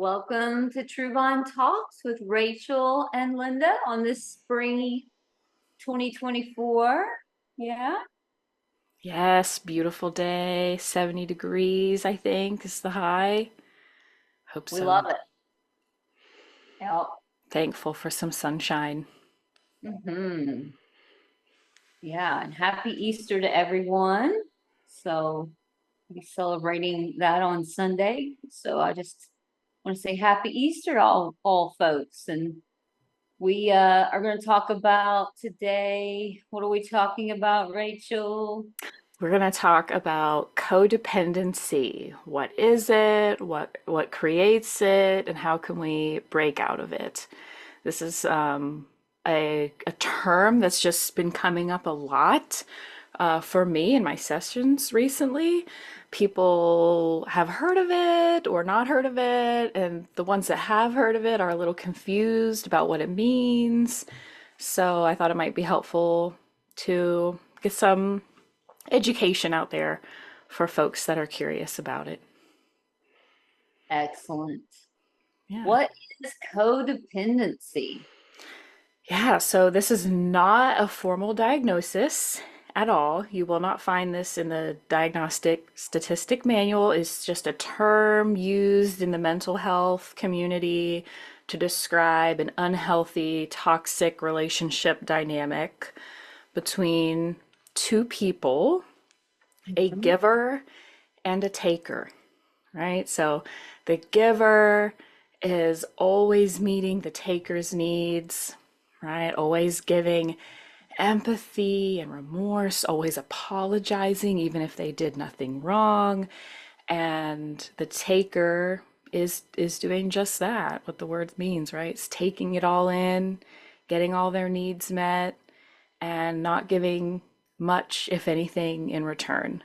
Welcome to True Vine Talks with Rachel and Linda on this springy 2024. Yeah, Yes, beautiful day. 70 degrees, I think, is the high. Hope we love so. it. Yeah. Thankful for some sunshine. hmm Yeah, and happy Easter to everyone. So we're celebrating that on Sunday. So I just want to say happy Easter to all folks. And we are going to talk about today. What are we talking about, Rachel? We're going to talk about codependency. What is it? What creates it? And how can we break out of it? This is a term that's just been coming up a lot for me in my sessions recently. People have heard of it or not heard of it, and the ones that have heard of it are a little confused about what it means. So I thought it might be helpful to get some education out there for folks that are curious about it. Excellent. Yeah. What is codependency? Yeah, so this is not a formal diagnosis at all. You will not find this in the diagnostic statistic manual. It's just a term used in the mental health community to describe an unhealthy, toxic relationship dynamic between two people, a Mhm. giver and a taker, right? So the giver is always meeting the taker's needs, right? Always giving empathy and remorse, always apologizing even if they did nothing wrong. And the taker is doing just that, what the word means, right? It's taking it all in, getting all their needs met, and not giving much, if anything, in return.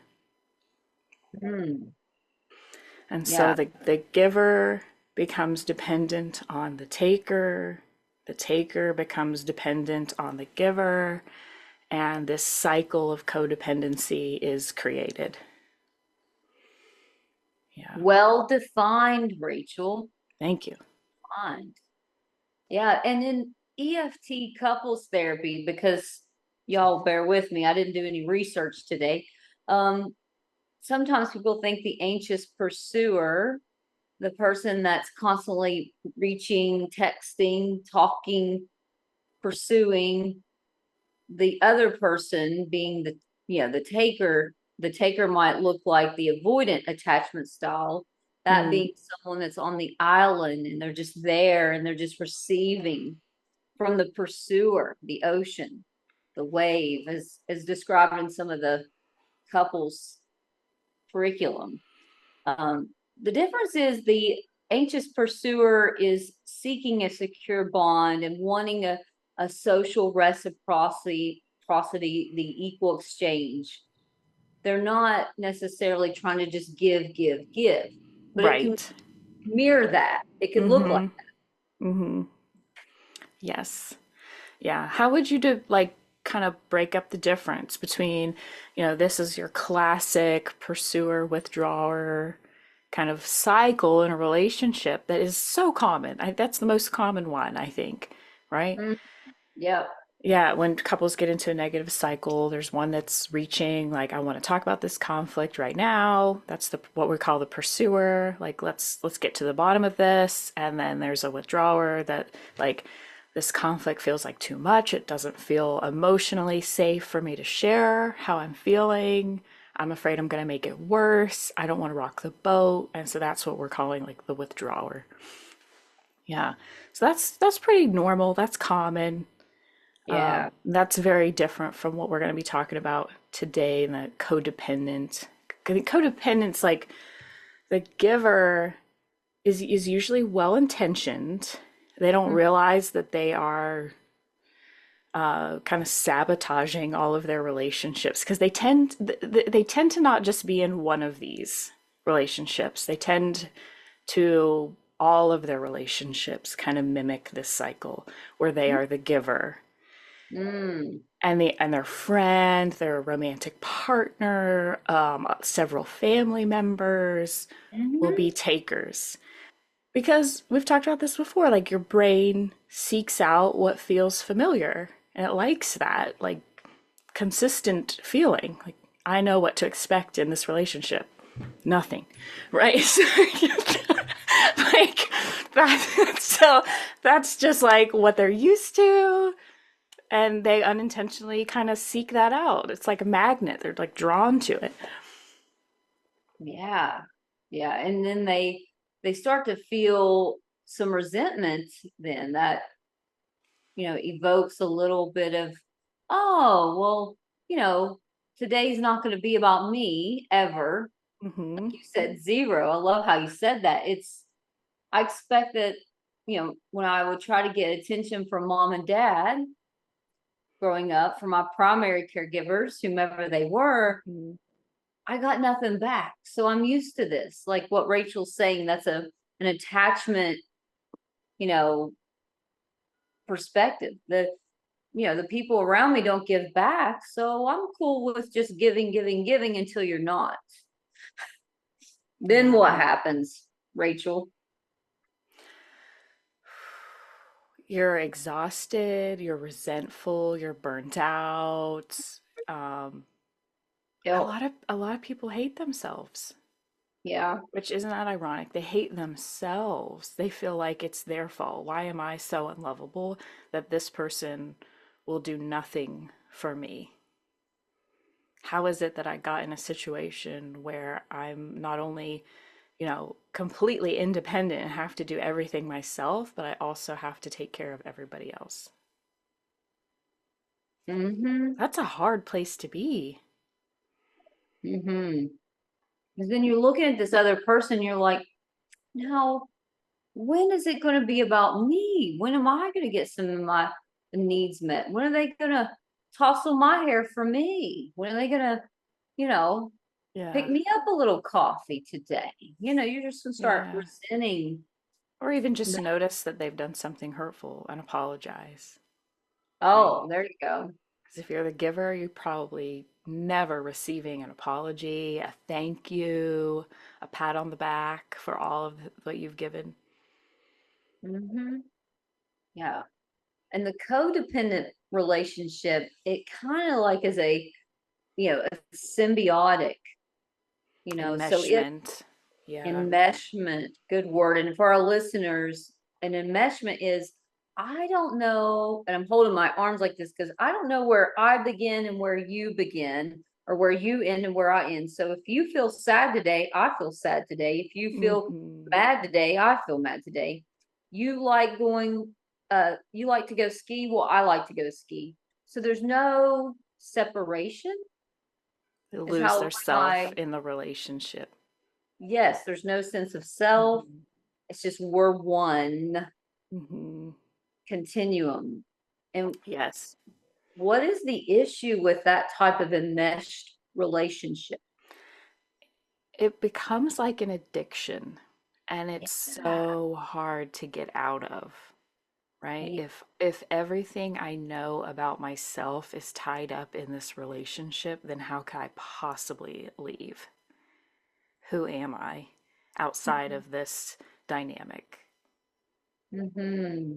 Mm, And so yeah. the giver becomes dependent on the taker becomes dependent on the giver, and this cycle of codependency is created. Yeah, Well defined, Rachel. thank you. Defined. Yeah. And in EFT couples therapy, because y'all bear with me, I didn't do any research today. Um, Sometimes people think the anxious pursuer, the person that's constantly reaching, texting, talking, pursuing, the other person being the taker might look like the avoidant attachment style, that Mm, being someone that's on the island and they're just there and they're just receiving from the pursuer, the ocean, the wave, as described in some of the couples curriculum. The difference is the anxious pursuer is seeking a secure bond and wanting a social reciprocity, the equal exchange. They're not necessarily trying to just give, but it can right. mirror that. It can look like Mm-hmm. Mm-hmm. Yes. Yeah. How would you do like kind of break up the difference between, this is your classic pursuer withdrawer kind of cycle in a relationship that is so common. That's the most common one, I think, right? that. Yeah. Yeah, when couples get into a negative cycle, there's one that's reaching, like, I want to talk about this conflict right now. That's the what we call the pursuer. Like, let's get to the bottom of this. And then there's a withdrawer that, like, this conflict feels like too much. It doesn't feel emotionally safe for me to share how I'm feeling. I'm afraid I'm going to make it worse. I don't want to rock the boat. And so that's what we're calling like the withdrawer. Yeah. So that's pretty normal. That's common. Yeah. That's very different from what we're going to be talking about today in the codependent. Codependent's like the giver is usually well intentioned. They don't realize that they are kind of sabotaging all of their relationships because they tend to not just be in one of these relationships. They tend to all of their relationships kind of mimic this cycle where they are the giver Mm. and their friend, their romantic partner, several family members will Mhm. be takers. Because we've talked about this before, like your brain seeks out what feels familiar and it likes that, like consistent feeling. Like, I know what to expect in this relationship. Nothing. Right? Like that, so that's just like what they're used to, and they unintentionally kind of seek that out. It's like a magnet. They're like drawn to it. Yeah. Yeah. And then they start to feel some resentment then that, evokes a little bit of, oh, well, you know, today's not going to be about me ever. Hmm. You said zero. I love how you said that. I expect that, when I would try to get attention from mom and dad growing up, from my primary caregivers, whomever they were, Hmm. I got nothing back. So I'm used to this. Like what Rachel's saying, that's an attachment, you know, perspective. The people around me don't give back. So I'm cool with just giving, giving, giving until you're not. Then Yeah. what happens, Rachel? You're exhausted, you're resentful, you're burnt out. Um, a Oh, lot of a lot of people hate themselves, yeah. which isn't that ironic? They hate themselves. They feel like it's their fault. Why am I so unlovable that this person will do nothing for me? How is it that I got in a situation where I'm not only, completely independent and have to do everything myself, but I also have to take care of everybody else? Mm-hmm. That's a hard place to be. Mm-hmm. Because then you're looking at this other person, you're like, now, when is it going to be about me? When am I going to get some of my needs met? When are they going to tousle my hair for me? When are they going to, you know, pick Yeah. me up a little coffee today? You're just going to start Yeah. resenting. Or even just The, notice that they've done something hurtful and apologize, right? oh, there you go. Because if you're the giver, you're probably never receiving an apology, a thank you, a pat on the back for all of what you've given. Mm-hmm. Yeah. And the codependent relationship, it kind of like is a symbiotic, so if Enmeshment. Yeah. enmeshment, good word. And for our listeners, an enmeshment is, I don't know, and I'm holding my arms like this because I don't know where I begin and where you begin, or where you end and where I end. So if you feel sad today, I feel sad today. If you feel Hmm. mad today, I feel mad today. You like to go ski. Well, I like to go ski. So there's no separation, They is lose how their self I, in the relationship. yes, there's no sense of self. Hmm. It's just we're one Hmm. continuum. And Yes. what is the issue with that type of enmeshed relationship? It becomes like an addiction, and Yeah, it's so hard to get out of. Right? yeah. If everything I know about myself is tied up in this relationship, then how could I possibly leave? Who am I outside of this dynamic? Mm-hmm.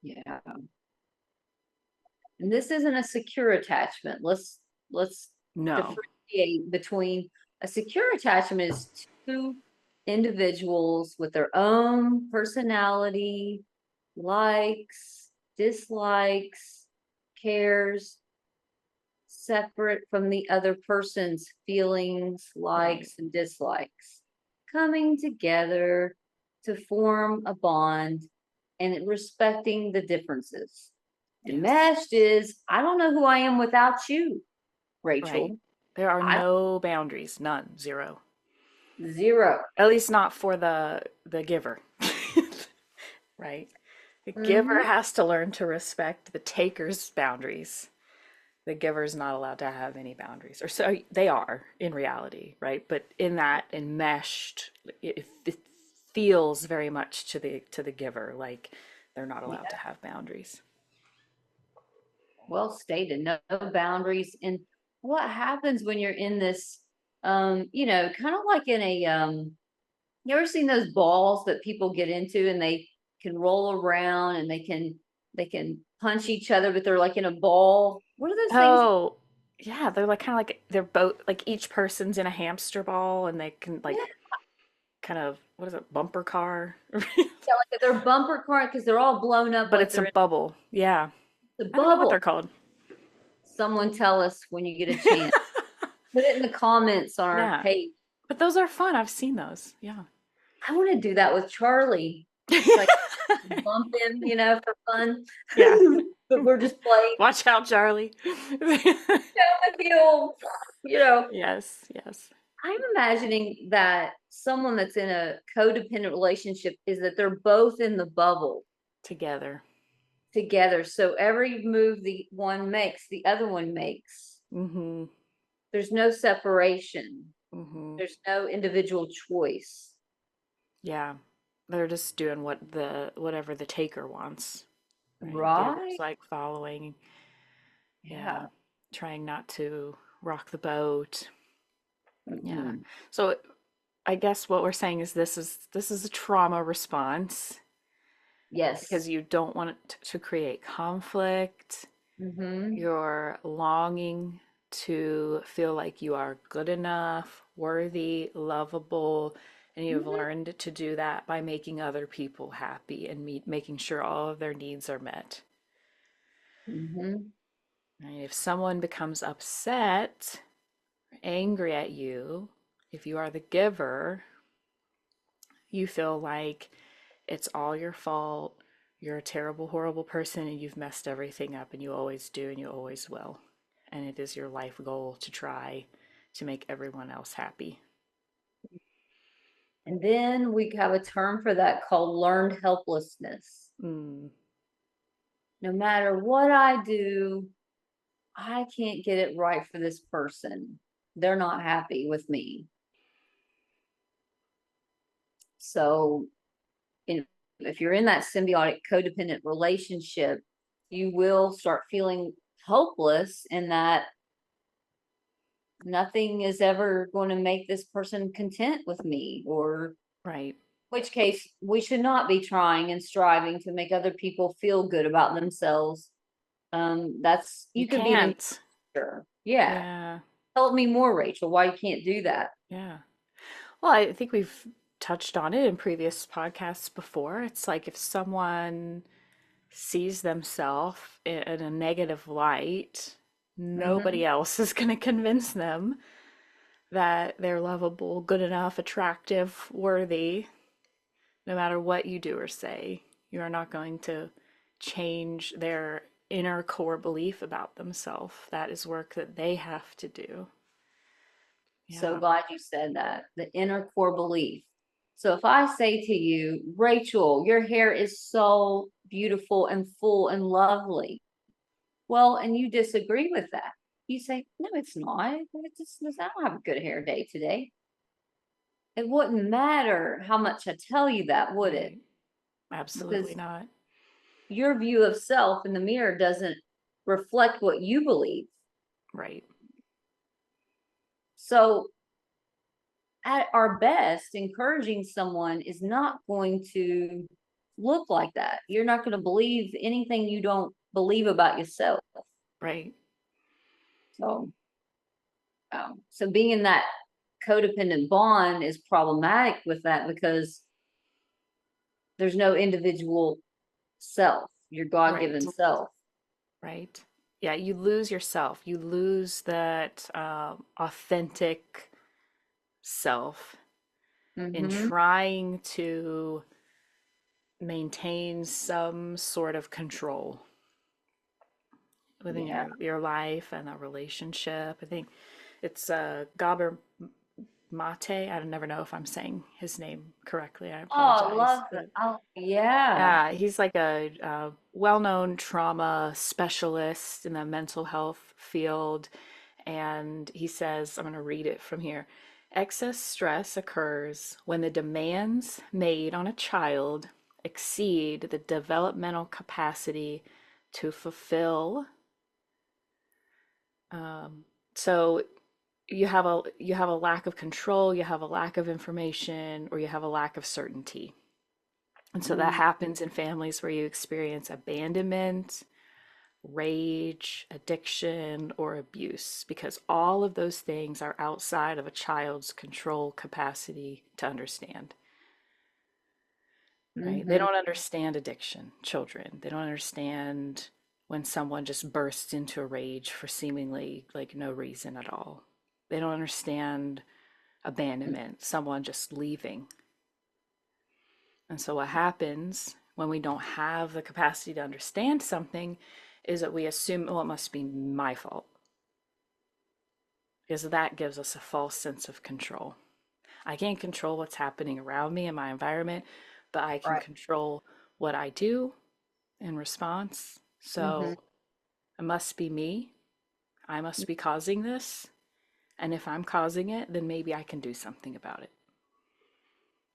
Yeah. And this isn't a secure attachment. Let's No. differentiate between a secure attachment is two individuals with their own personality, likes, dislikes, cares, separate from the other person's feelings, Right. likes, and dislikes, coming together to form a bond and respecting the differences. Yes. Enmeshed is, I don't know who I am without you, Right. Rachel. There are I no boundaries, none, zero. zero. At least not for the giver. Right? The giver Mm-hmm. has to learn to respect the taker's boundaries. The giver is not allowed to have any boundaries, or so they are in reality, right? But in that enmeshed, it feels very much to the giver like they're not allowed to Yeah, have boundaries. well stated. No, no boundaries. And what happens when you're in this, kind of like in a You ever seen those balls that people get into and they can roll around and they can punch each other, but they're like in a ball? What are those things? Oh, yeah, they're like kind of like they're both like each person's in a hamster ball and they can Yeah, like kind of what is it, bumper car? like they're bumper car because they're all blown up But like it's a they're in bubble. Yeah. the I don't know what bubble. they're called. Someone tell us when you get a chance. Put it in the comments on our Yeah. page. But those are fun. I've seen those. Yeah. I want to do that with Charlie. Like bump him, for fun. Yeah. But we're just playing Watch out, Charlie. down the hill. You know, Yes, yes. I'm imagining that someone that's in a codependent relationship is that they're both in the bubble Together. together. So every move the one makes, the other one makes. Mm-hmm. There's no separation. Mm-hmm. There's no individual choice. Yeah. They're just doing whatever the taker wants. Right? The other's Right? like following. Yeah. Yeah. Trying not to rock the boat. Yeah. Mhm. So I guess what we're saying is this is a trauma response because Yes. you don't want it to create conflict. Hmm. You're longing to feel like you are good enough, worthy, lovable, and you've Hmm. learned to do that by making other people happy and making sure all of their needs are met. Hmm. And if someone becomes upset, angry at you, if you are the giver, you feel like it's all your fault. You're a terrible, horrible person and you've messed everything up and you always do and you always will. And it is your life goal to try to make everyone else happy. And then we have a term for that called learned helplessness. Mm, No matter what I do, I can't get it right for this person. They're not happy with me. So, in, if you're in that symbiotic codependent relationship, you will start feeling hopeless in that nothing is ever going to make this person content with me, or right. which case we should not be trying and striving to make other people feel good about themselves. That's You you could be an can't. encourager. Yeah. Yeah. Tell me more, Rachel, why you can't do that. Yeah. Well, I think we've touched on it in previous podcasts before. It's like if someone sees themselves in a negative light, Hmm. nobody else is going to convince them that they're lovable, good enough, attractive, worthy, no matter what you do or say. You are not going to change their inner core belief about themselves. That is work that they have to do. So Yeah, glad you said that. The inner core belief. So if I say to you, Rachel, your hair is so beautiful and full and lovely. Well, and you disagree with that. You say, no, it's not. I don't have a good hair day today. It wouldn't matter how much I tell you that, would it? right. Absolutely Because not. your view of self in the mirror doesn't reflect what you believe. Right. So, at our best, encouraging someone is not going to look like that. You're not going to believe anything you don't believe about yourself. Right. So, so being in that codependent bond is problematic with that because there's no individual self, your God Right. given self. Right. Yeah, you lose yourself. You lose that authentic self in Hmm. trying to maintain some sort of control within Yeah. your life and a relationship. I think it's Gabor Mate. I never know if I'm saying his name correctly. I Oh, I apologize, love that. but Oh, yeah. yeah, he's like a well-known trauma specialist in the mental health field. And he says, I'm going to read it from here. Excess stress occurs when the demands made on a child exceed the developmental capacity to fulfill. Um, so you have a lack of control, you have a lack of information, or you have a lack of certainty. And so that Mm, happens in families where you experience abandonment, rage, addiction, or abuse, because all of those things are outside of a child's control capacity to understand, right? They mhm, don't understand addiction, children. They don't understand when someone just bursts into a rage for seemingly like no reason at all. They don't understand abandonment, someone just leaving. And so, what happens when we don't have the capacity to understand something is that we assume, well, it must be my fault, because that gives us a false sense of control. I can't control what's happening around me in my environment, but I can right. control what I do in response. Mhm, So, it must be me. I must be causing this. And if I'm causing it, then maybe I can do something about it.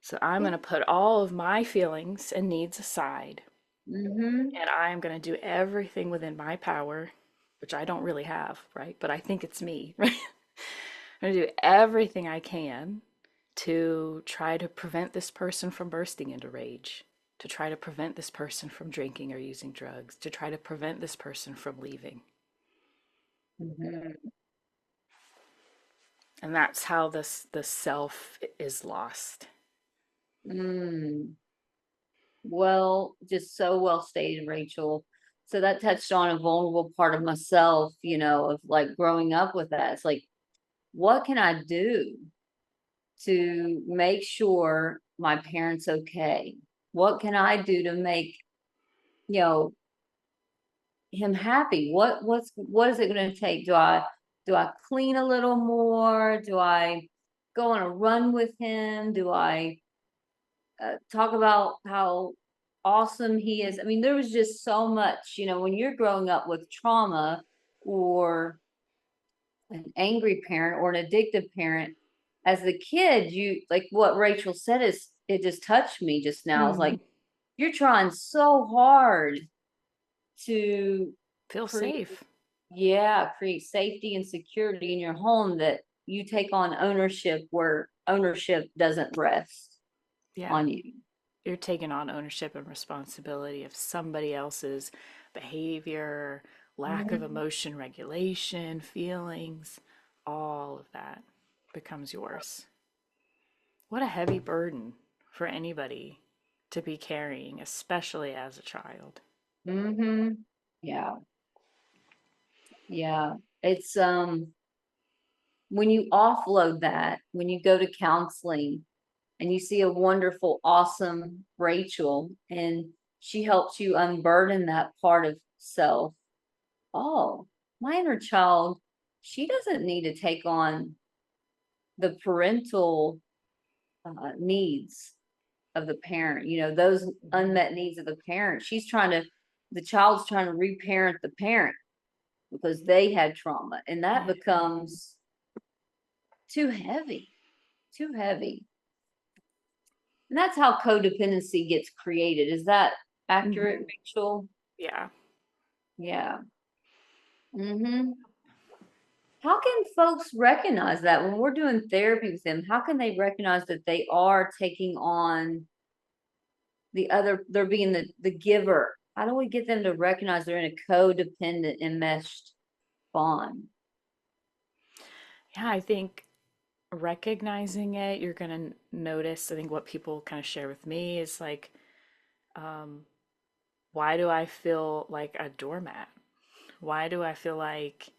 So I'm going to put all of my feelings and needs aside, mhm, and I'm going to do everything within my power, which I don't really have, right? But I think it's me, right? I'm going to do everything I can to try to prevent this person from bursting into rage, to try to prevent this person from drinking or using drugs, to try to prevent this person from leaving. mhm. And that's how the self is lost. Mm. Well, just so well stated, Rachel. So that touched on a vulnerable part of myself, of like growing up with that. It's like, what can I do to make sure my parents okay? What can I do to make, you know, him happy? What is it going to take? Do I clean a little more? Do I go on a run with him? Do I talk about how awesome he is? I mean, there was just so much, when you're growing up with trauma or an angry parent or an addictive parent, as the kid, you like what Rachel said is it just touched me just now. It's Mm, like you're trying so hard to feel create, safe. yeah, create safety and security in your home that you take on ownership where ownership doesn't rest Yeah. on you. You're taking on ownership and responsibility of somebody else's behavior, lack of Mhm. emotion regulation, feelings, all of that becomes yours. What a heavy burden for anybody to be carrying, especially as a child. Mhm. Yeah. Yeah. It's when you offload that, when you go to counseling and you see a wonderful, awesome Rachel and she helps you unburden that part of self. Oh, my inner child, she doesn't need to take on the parental needs of the parent, those unmet needs of the parent. The child's trying to reparent the parent because they had trauma, and that becomes too heavy, too heavy. And that's how codependency gets created. Is that accurate, Mhm. Rachel? Yeah. Yeah. Hmm. How can folks recognize that when we're doing therapy with them? How can they recognize that they are taking on they're being the giver? How do we get them to recognize they're in a codependent enmeshed bond? Yeah, I think recognizing it, you're going to notice. I think what people kind of share with me is like, um, why do I feel like a doormat? Why do I feel like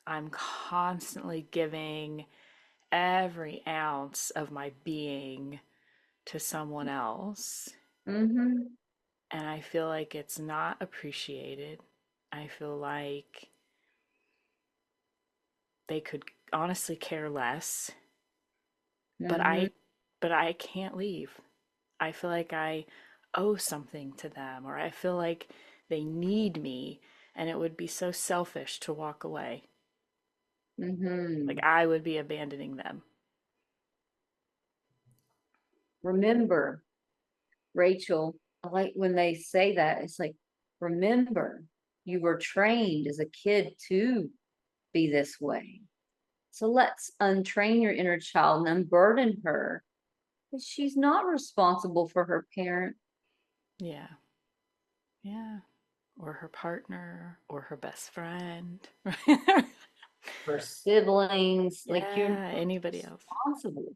I'm constantly giving every ounce of my being to someone else? Hmm. And I feel like it's not appreciated. I feel like they could honestly care less, but Hmm. I can't leave. I feel like I owe something to them, or I feel like they need me, and it would be so selfish to walk away. Like Hmm. I would be abandoning them. Remember, Rachel, I like when they say that, it's like, remember, you were trained as a kid to be this way. So let's untrain your inner child and unburden her, because she's not responsible for her parent, Yeah. Yeah. Or her partner or her best friend. Right? her siblings. Like, you're Yeah, not anybody else. responsible.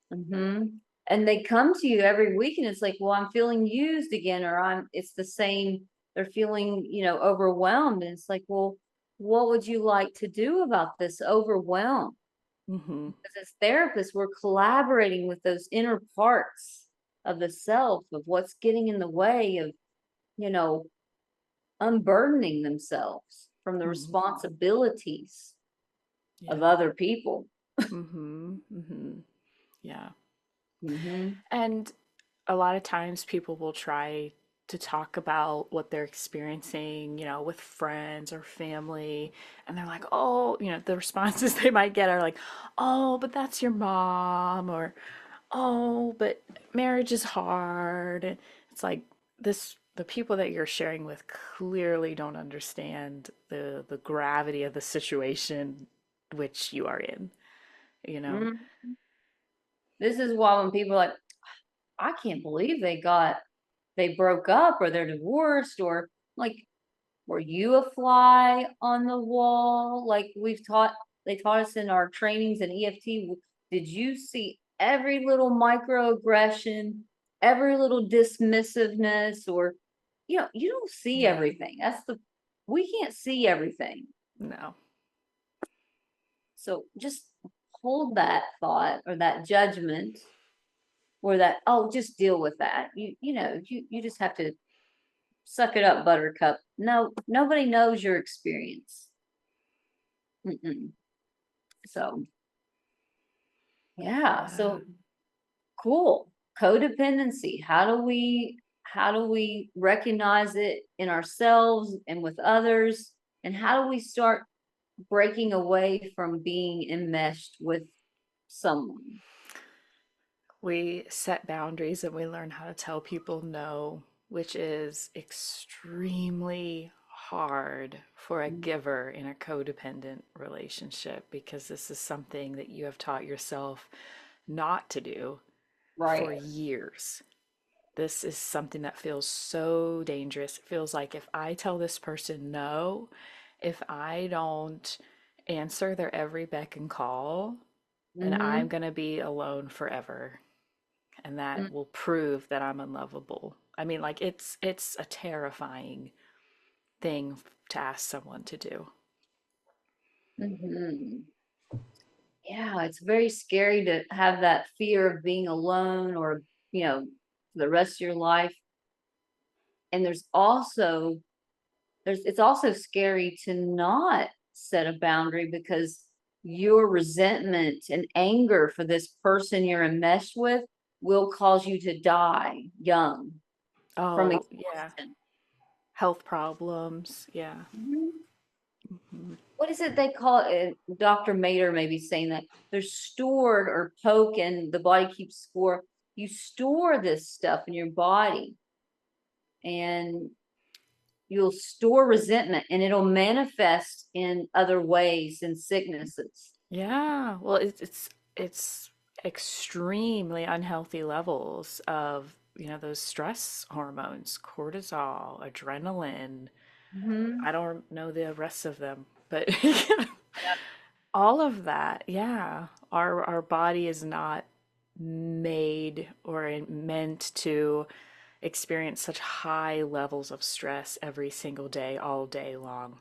And they come to you every week and it's like, well, I'm feeling used again, or it's the same. They're feeling, overwhelmed. And it's like, well, what would you like to do about this overwhelm? Mm-hmm. Because as therapists, we're collaborating with those inner parts of the self, of what's getting in the way of, you know, unburdening themselves from the Mm-hmm. responsibilities of Yeah. other people. Mm-hmm. Mm-hmm. Yeah. Hmm. And a lot of times people will try to talk about what they're experiencing, with friends or family. And they're like, oh, the responses they might get are like, oh, but that's your mom, or oh, but marriage is hard. And it's like the people that you're sharing with clearly don't understand the gravity of the situation which you are in, you know? Hmm. This is why when people are like, I can't believe they broke up or they're divorced, or like, were you a fly on the wall? Like they taught us in our trainings in EFT. Did you see every little microaggression, every little dismissiveness, or, you don't see Yeah. everything. We can't see everything. No. So just hold that thought or that judgment, or that, oh, just deal with that. You just have to suck it up, buttercup. No, nobody knows your experience. Mm-mm. So, yeah. Yeah. So cool. Codependency. How do we recognize it in ourselves and with others? And how do we start breaking away from being enmeshed with someone? We set boundaries and we learn how to tell people no, which is extremely hard for a giver in a codependent relationship because this is something that you have taught yourself not to do Right. for years. This is something that feels so dangerous. It feels like if I tell this person no, if I don't answer their every beck and call, then I'm Mm-hmm. going to be alone forever. And that will prove that I'm unlovable. I mean, like it's a terrifying thing to ask someone to do. Mm-hmm. Yeah, it's very scary to have that fear of being alone, or, for the rest of your life. And it's also scary to not set a boundary, because your resentment and anger for this person you're enmeshed with will cause you to die young from Oh, yeah. exhaustion. Health problems. Yeah. Mhm. Hmm. What is it they call it? Dr. Mater may be saying that they're stored or poke, and the body keeps score. You store this stuff in your body, and you'll store resentment, and it'll manifest in other ways, in sicknesses. Yeah. Well, it's extremely unhealthy levels of, those stress hormones, cortisol, adrenaline. I Mhm. don't know the rest of them, but all of that, yeah. Our body is not made or meant to experience such high levels of stress every single day, all day long.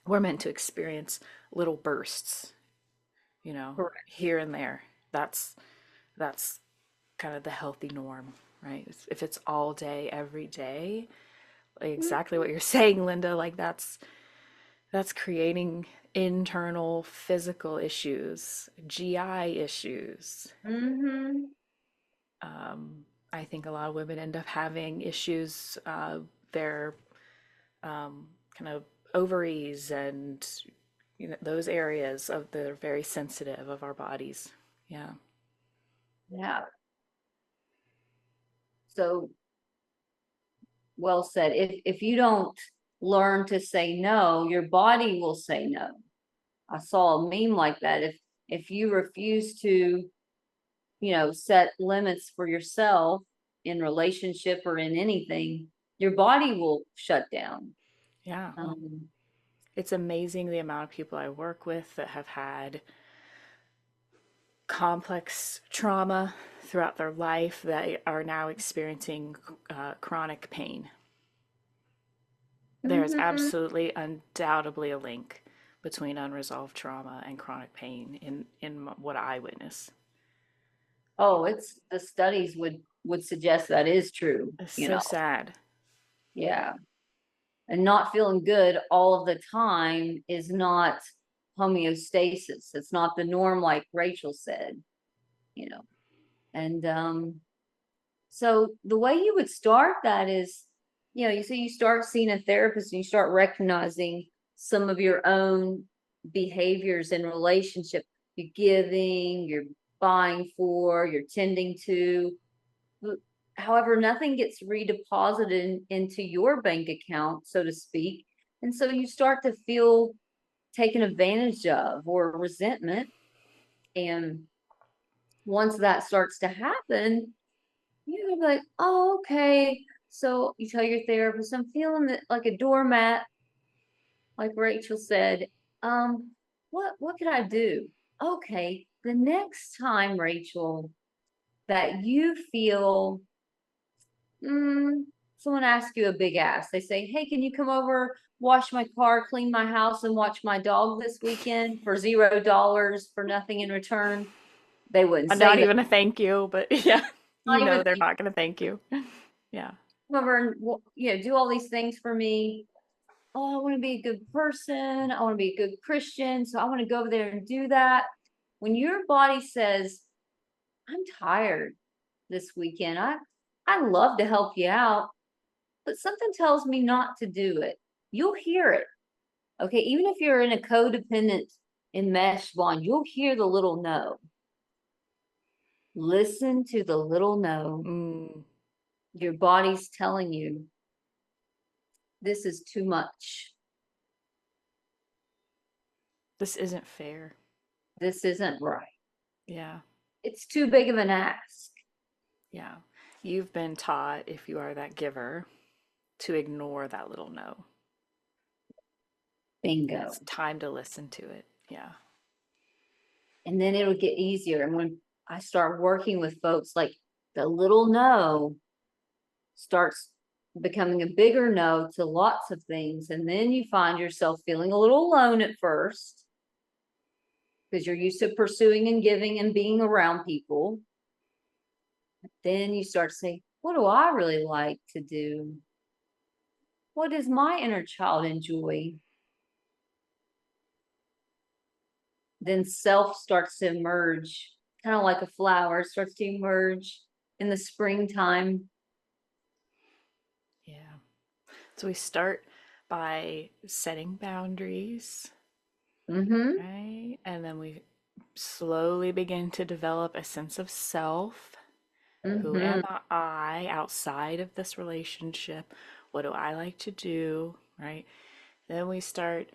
We're meant to experience little bursts, Correct. here and there. That's kind of the healthy norm, right? If it's all day, every day, like exactly what you're saying, Linda, like that's creating internal physical issues, GI issues. Mhm. I think a lot of women end up having issues, their kind of ovaries and those areas of that are very sensitive of our bodies. Yeah. Yeah. So well said. If you don't learn to say no, your body will say no. I saw a meme like that. If you refuse to, set limits for yourself in relationship or in anything, your body will shut down. Yeah. Um, It's amazing the amount of people I work with that have had complex trauma throughout their life that are now experiencing chronic pain. There's mhm. absolutely, undoubtedly a link between unresolved trauma and chronic pain in what I witness. Oh, it's the studies would suggest that is true, It's so sad. Yeah. And not feeling good all of the time is not homeostasis. It's not the norm, like Rachel said, you know. And so the way you would start that is, you start seeing a therapist and you start recognizing some of your own behaviors in relationship. You're giving, you're buying for, you're tending to. However, nothing gets redeposited into your bank account, so to speak. And so you start to feel taken advantage of or resentment. And once that starts to happen, you're like, oh, okay. So you tell your therapist, I'm feeling like a doormat, like Rachel said. What can I do? Okay, the next time, Rachel, that you feel mm, someone asks you a big ask. They say, hey, can you come over, wash my car, clean my house, and watch my dog this weekend for $0 for nothing in return? They wouldn't Not say that. even a thank you, but yeah, you Not know even they're not going to thank you. Yeah. come over and do all these things for me. Oh, I want to be a good person. I want to be a good Christian. So I want to go over there and do that. When your body says, I'm tired this weekend, I love to help you out, but something tells me not to do it. You'll hear it. Okay, even if you're in a codependent enmeshed bond, you'll hear the little no. Listen to the little no. Mm, Your body's telling you this is too much. this isn't fair. This isn't right. Yeah. It's too big of an ask. Yeah. You've been taught, if you are that giver, to ignore that little no. And Bingo. it's time to listen to it. Yeah. And then it'll get easier. And when I start working with folks, like the little no starts becoming a bigger no to lots of things. And then you find yourself feeling a little alone at first because you're used to pursuing and giving and being around people. Then you start to say, what do I really like to do? What does my inner child enjoy? Then self starts to emerge, kind of like a flower starts to emerge in the springtime. Yeah. So we start by setting boundaries, Mm-hmm. right? And then we slowly begin to develop a sense of self. Who am Mm-hmm. I outside of this relationship? What do I like to do? Right? Then we start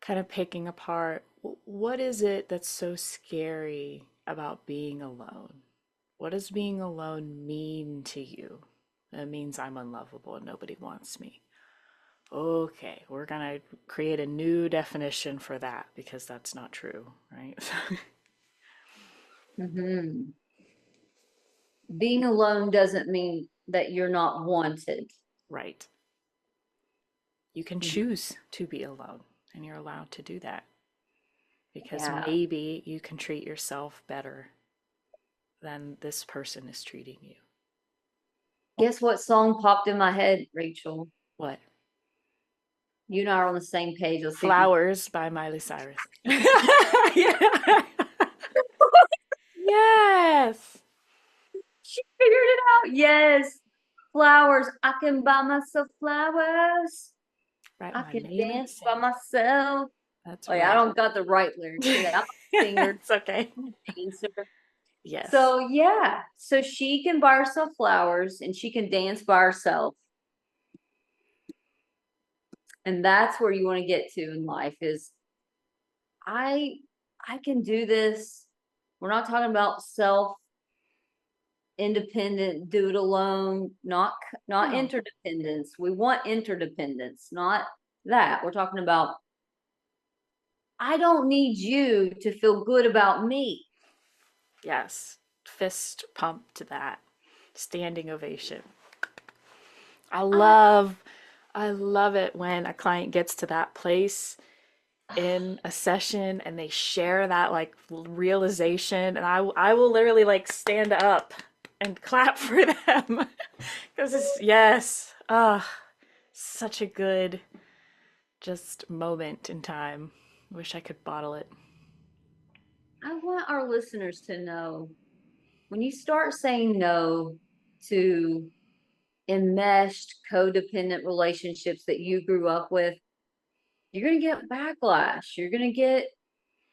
kind of picking apart what is it that's so scary about being alone? What does being alone mean to you? It means I'm unlovable and nobody wants me. Okay, we're gonna create a new definition for that because that's not true, right? Mm-hmm. Being alone doesn't mean that you're not wanted. Right. You can choose to be alone, and you're allowed to do that because Yeah. maybe you can treat yourself better than this person is treating you. Guess what song popped in my head, Rachel? What? You and I are on the same page. Let's see if you. Flowers by Miley Cyrus. Yeah. Yes. She figured it out. Yes. Flowers. I can buy myself flowers. Write I my can name in the dance by sand. myself. That's Oh yeah, I right. don't got the right lyrics for that. I'm a singer, It's okay. dancer. Yes. So yeah, so she can buy herself flowers and she can dance by herself. And that's where you want to get to in life is I I can do this. We're not talking about self independent, do it alone, not No. interdependence. We want interdependence, not that. We're talking about I don't need you to feel good about me. Yes. Fist pump to that. Standing ovation. I I love I love it when a client gets to that place in a session and they share that like realization, and I will literally like stand up and clap for them because it's yes, such a good just moment in time. Wish I could bottle it. I want our listeners to know when you start saying no to enmeshed codependent relationships that you grew up with, you're going to get backlash. You're going to get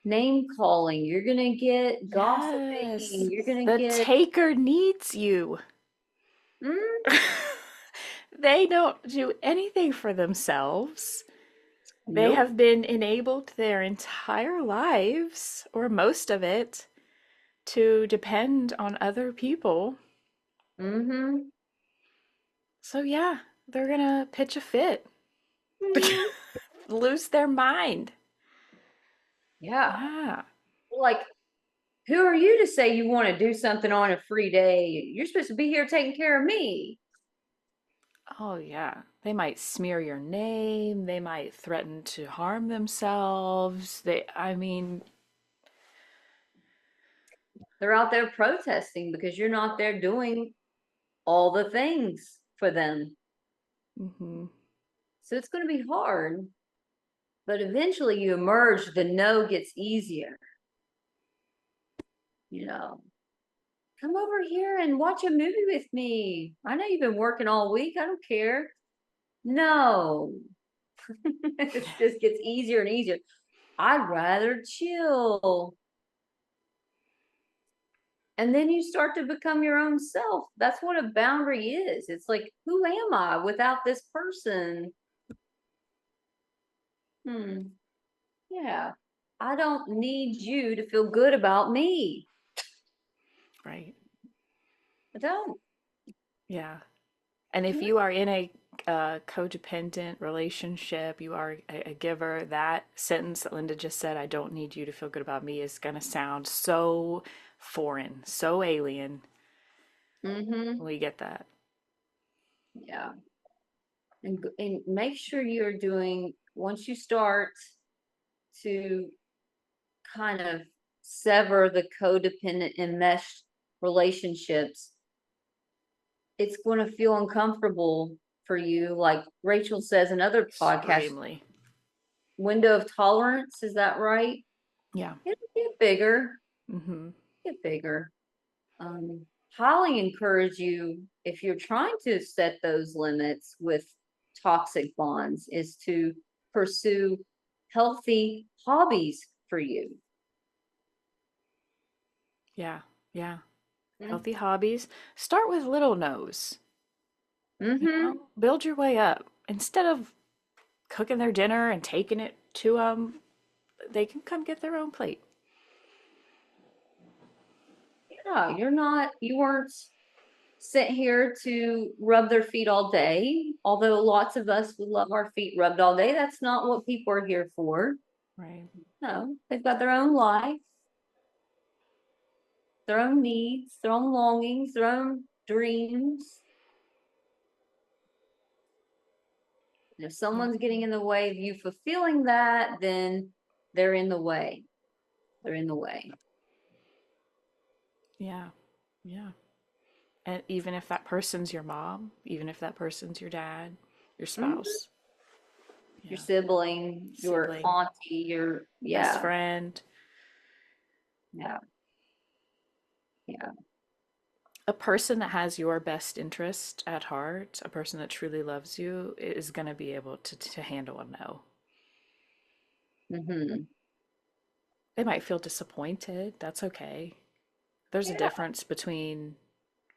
name calling. You're going to get gossiping. Yes, You're going to the get, taker needs you. mm, They don't do anything for themselves. They nope. have been enabled their entire lives, or most of it, to depend on other people. Mm-hmm. So, yeah, they're gonna pitch a fit, Mm, lose their mind. yeah. Yeah. Like, who are you to say you want to do something on a free day? You're supposed to be here taking care of me. Oh, yeah. They might smear your name. They might threaten to harm themselves. I mean, They're out there protesting because you're not there doing all the things for them. mhm. So it's going to be hard, but eventually you emerge, the no gets easier. You know, come over here and watch a movie with me. I know you've been working all week. I don't care. No, it just gets easier and easier. I'd rather chill. And then you start to become your own self. That's what a boundary is. It's like, who am I without this person? Hmm. Yeah. I don't need you to feel good about me. Right. I don't. Yeah. And if you are in a codependent relationship, you are a giver, that sentence that Linda just said, I don't need you to feel good about me, is going to sound so foreign, so alien. Mm-hmm. We get that. Yeah. And make sure you're doing, once you start to kind of sever the codependent and mesh relationships, it's going to feel uncomfortable for you. Like Rachel says in other podcasts, Extremely. window of tolerance, is that right? Yeah. It'll get bigger, Mm-hmm. get bigger. Um, highly encourage you, if you're trying to set those limits with toxic bonds, is to pursue healthy hobbies for you. Yeah. Yeah. Healthy hobbies. Start with little no's. You Mm-hmm. know, build your way up. Instead of cooking their dinner and taking it to them, they can come get their own plate. Yeah, you weren't sent here to rub their feet all day. Although lots of us would love our feet rubbed all day. That's not what people are here for. Right. No, they've got their own life, their own needs, their own longings, their own dreams. And if Yep. someone's getting in the way of you fulfilling that, then they're in the way. They're in the way. Yeah. Yeah. And even if that person's your mom, even if that person's your dad, your Mhm. spouse, Your yeah, sibling, your sibling, auntie, your, best yeah, friend, yeah, yeah. a person that has your best interest at heart, a person that truly loves you, is going to be able to handle a no. Hmm. They might feel disappointed. That's okay. There's a Yeah. difference between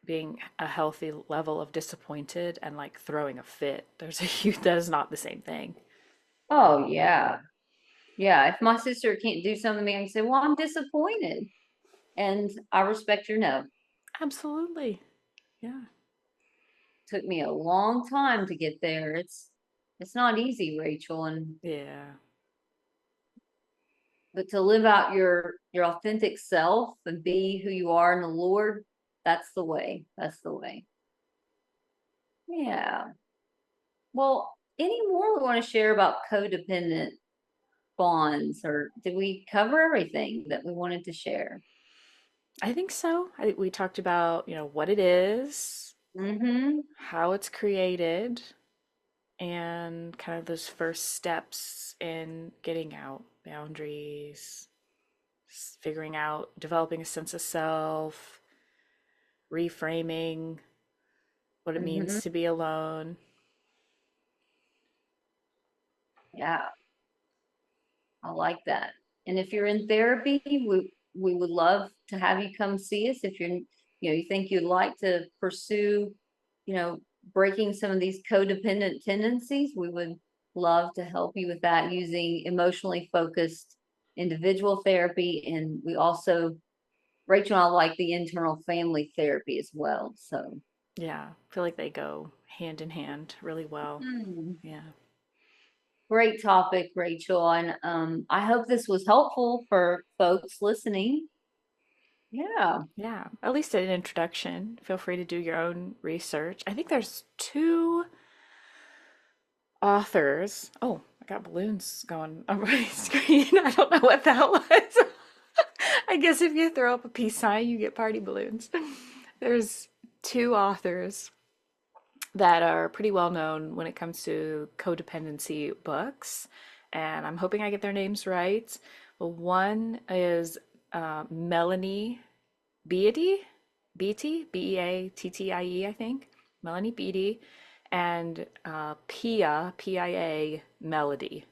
being a healthy level of disappointed and like throwing a fit. There's a huge, that is not the same thing. Oh, yeah. Yeah, if my sister can't do something to me, I can say, well, I'm disappointed. And I respect your no. Absolutely. Yeah. Took me a long time to get there. It's not easy, Rachel, and Yeah. but to live out your authentic self and be who you are in the Lord, that's the way. That's the way. Yeah. Well, any more we want to share about codependent bonds, or did we cover everything that we wanted to share? I think so. We talked about, what it is, Mm-hmm. how it's created, and kind of those first steps in getting out, boundaries, figuring out, developing a sense of self, reframing what it Mm-hmm. means to be alone. Yeah. I like that. And if you're in therapy, we would love to have you come see us. If you think you'd like to pursue, you know, breaking some of these codependent tendencies, we would love to help you with that using emotionally focused individual therapy. And we also, Rachel and I like the internal family therapy as well. So, Yeah, I feel like they go hand in hand really well. hmm, Yeah. great topic, Rachel. And I hope this was helpful for folks listening. Yeah. Yeah, at least an introduction. Feel free to do your own research. I think there's two authors. Oh, I got balloons going on my screen. I don't know what that was. I guess if you throw up a peace sign, you get party balloons. There's two authors that are pretty well known when it comes to codependency books, and I'm hoping I get their names right. Well, one is Melanie Beattie, Beattie, I think. Melanie Beattie, and Pia Melody.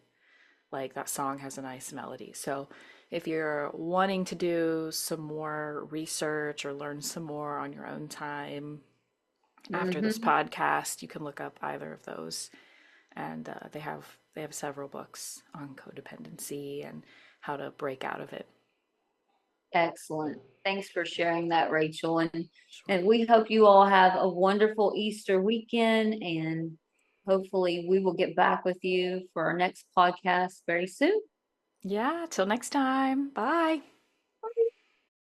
Like that song has a nice melody. So if you're wanting to do some more research or learn some more on your own time after this Hmm. podcast, you can look up either of those. And they have several books on codependency and how to break out of it. Excellent. Thanks for sharing that, Rachel. Sure. And we hope you all have a wonderful Easter weekend, and hopefully we will get back with you for our next podcast very soon. Yeah, till next time. Bye.